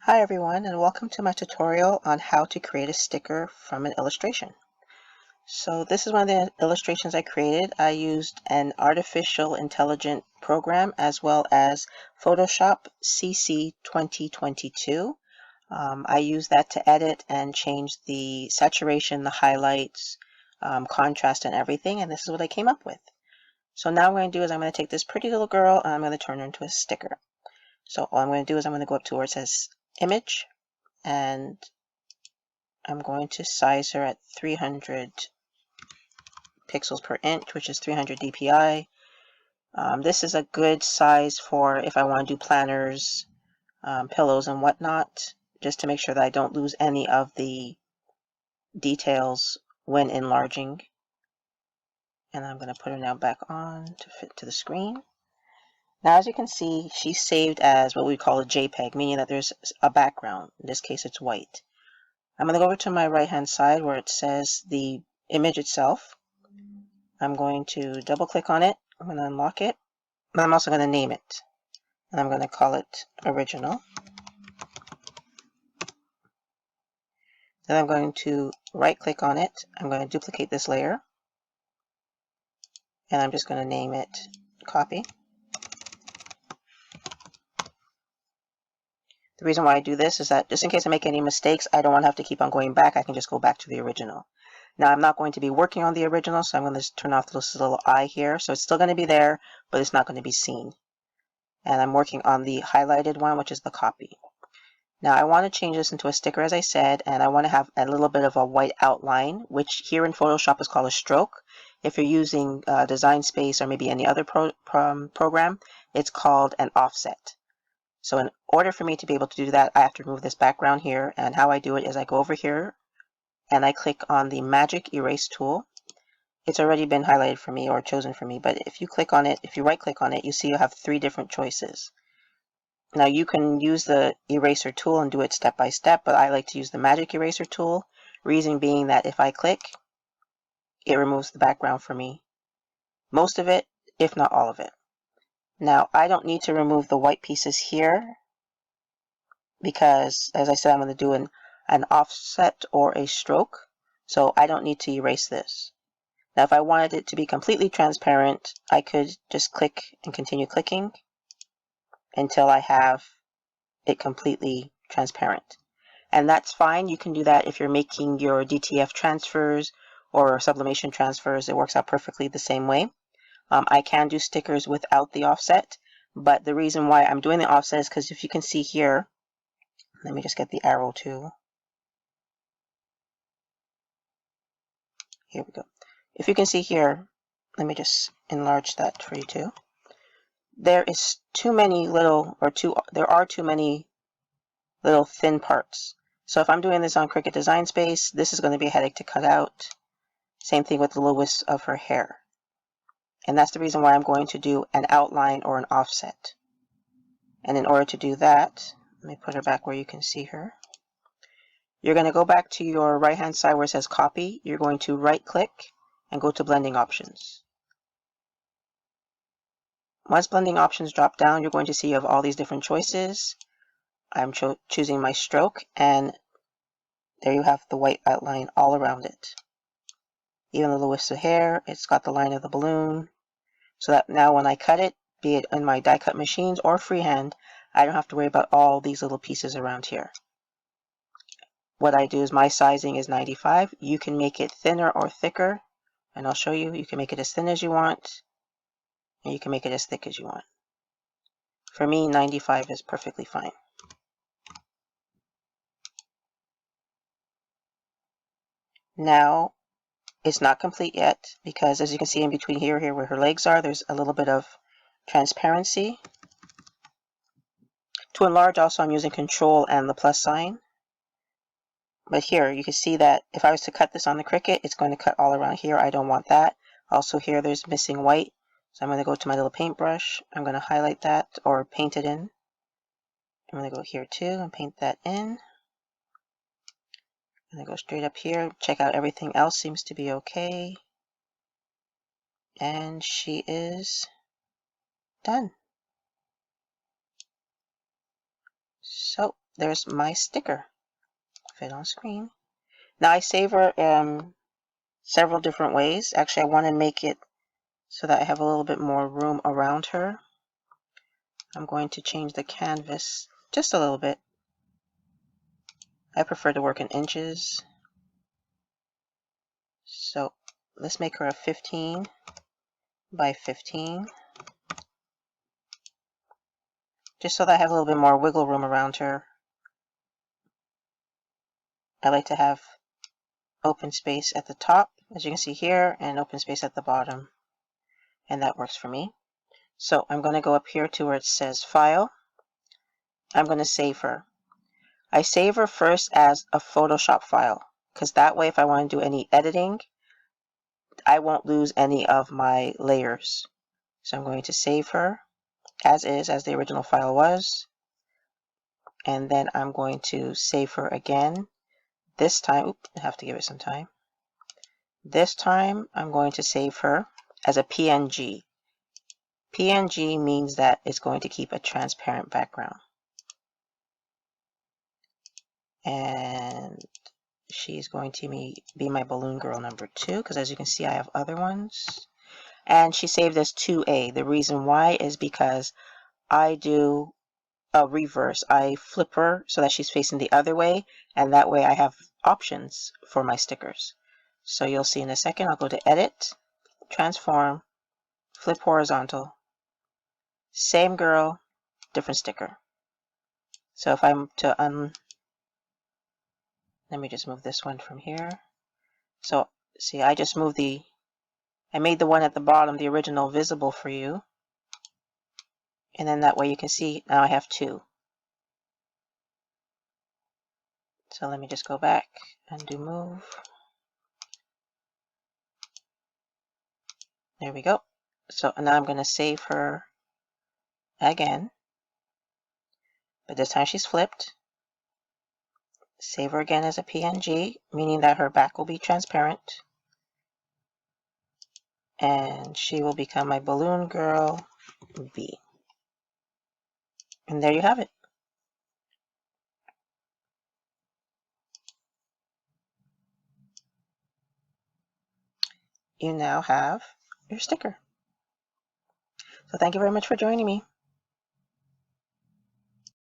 Hi everyone, and welcome to my tutorial on how to create a sticker from an illustration. So this is one of the illustrations I created. I used an artificial intelligent program as well as Photoshop CC 2022. I used that to edit and change the saturation, the highlights, contrast, and everything, and this is what I came up with. So now what I'm going to do is I'm going to take this pretty little girl and I'm going to turn her into a sticker. So all I'm going to do is I'm going to go up to where it says Image, and I'm going to size her at 300 pixels per inch, which is 300 dpi. This is a good size for if I want to do planners, pillows, and whatnot, just to make sure that I don't lose any of the details when enlarging. And I'm going to put her now back on to fit to the screen. Now, as you can see, she's saved as what we call a JPEG, meaning that there's a background. In this case, it's white. I'm going to go over to my right-hand side where it says the image itself. I'm going to double click on it. I'm going to unlock it. And I'm also going to name it. And I'm going to call it Original. Then I'm going to right-click on it. I'm going to duplicate this layer. And I'm just going to name it Copy. The reason why I do this is that just in case I make any mistakes, I don't want to have to keep on going back. I can just go back to the original. Now, I'm not going to be working on the original, so I'm going to turn off this little eye here. So it's still going to be there, but it's not going to be seen. And I'm working on the highlighted one, which is the copy. Now, I want to change this into a sticker, as I said, and I want to have a little bit of a white outline, which here in Photoshop is called a stroke. If you're using Design Space or maybe any other program, it's called an offset. So in order for me to be able to do that, I have to remove this background here. And how I do it is I go over here and I click on the Magic Erase tool. It's already been highlighted for me or chosen for me, but if you click on it, if you right click on it, you see you have 3 different choices. Now you can use the eraser tool and do it step by step, but I like to use the Magic Eraser tool. Reason being that if I click, it removes the background for me. Most of it, if not all of it. Now, I don't need to remove the white pieces here because, as I said, I'm going to do an offset or a stroke, so I don't need to erase this. Now, if I wanted it to be completely transparent, I could just click and continue clicking until I have it completely transparent. And that's fine. You can do that if you're making your DTF transfers or sublimation transfers. It works out perfectly the same way. I can do stickers without the offset, but the reason why I'm doing the offset is because if you can see here, let me just get the arrow tool. Here we go. If you can see here, let me just enlarge that for you too. There is too many little, there are too many little thin parts. So if I'm doing this on Cricut Design Space, this is going to be a headache to cut out. Same thing with the little wisps of her hair. And that's the reason why I'm going to do an outline or an offset. And in order to do that, let me put her back where you can see her. You're going to go back to your right-hand side where it says Copy. You're going to right-click and go to Blending Options. Once Blending Options drop down, you're going to see you have all these different choices. I'm choosing my stroke, and there you have the white outline all around it. Even the little wisps of hair, it's got the line of the balloon, so that now when I cut it, be it in my die cut machines or freehand, I don't have to worry about all these little pieces around here. What I do is my sizing is 95. You can make it thinner or thicker, and I'll show you. You can make it as thin as you want, and you can make it as thick as you want. For me, 95 is perfectly fine. Now, it's not complete yet because as you can see in between here where her legs are, there's a little bit of transparency. To enlarge also, I'm using Control and the plus sign. But here you can see that if I was to cut this on the Cricut, it's going to cut all around here. I don't want that. Also here there's missing white. So I'm going to go to my little paintbrush. I'm going to highlight that or paint it in. I'm going to go here too and paint that in. I'm going to go straight up here, check out everything else seems to be okay. And she is done. So there's my sticker. Fit on screen. Now I save her several different ways. Actually, I want to make it so that I have a little bit more room around her. I'm going to change the canvas just a little bit. I prefer to work in inches. So let's make her a 15 by 15. Just so that I have a little bit more wiggle room around her. I like to have open space at the top, as you can see here, and open space at the bottom. And that works for me. So I'm going to go up here to where it says File. I'm going to save her. I save her first as a Photoshop file, because that way if I want to do any editing, I won't lose any of my layers. So I'm going to save her as is, as the original file was. And then I'm going to save her again. This time, I have to give it some time. This time I'm going to save her as a PNG. PNG means that it's going to keep a transparent background. And she's going to be my balloon girl number 2, because as you can see I have other ones. And she saved as 2A. The reason why is because I do a reverse. I flip her so that she's facing the other way, and that way I have options for my stickers. So you'll see in a second. I'll go to Edit, Transform, Flip Horizontal, same girl, different sticker. So if I'm to let me just move this one from here. So see, I just moved I made the one at the bottom, the original, visible for you. And then that way you can see now I have 2. So let me just go back, undo move. There we go. So now I'm going to save her again, but this time she's flipped. Save her again as a PNG, meaning that her back will be transparent. And she will become my balloon girl B. And there you have it. You now have your sticker. So thank you very much for joining me.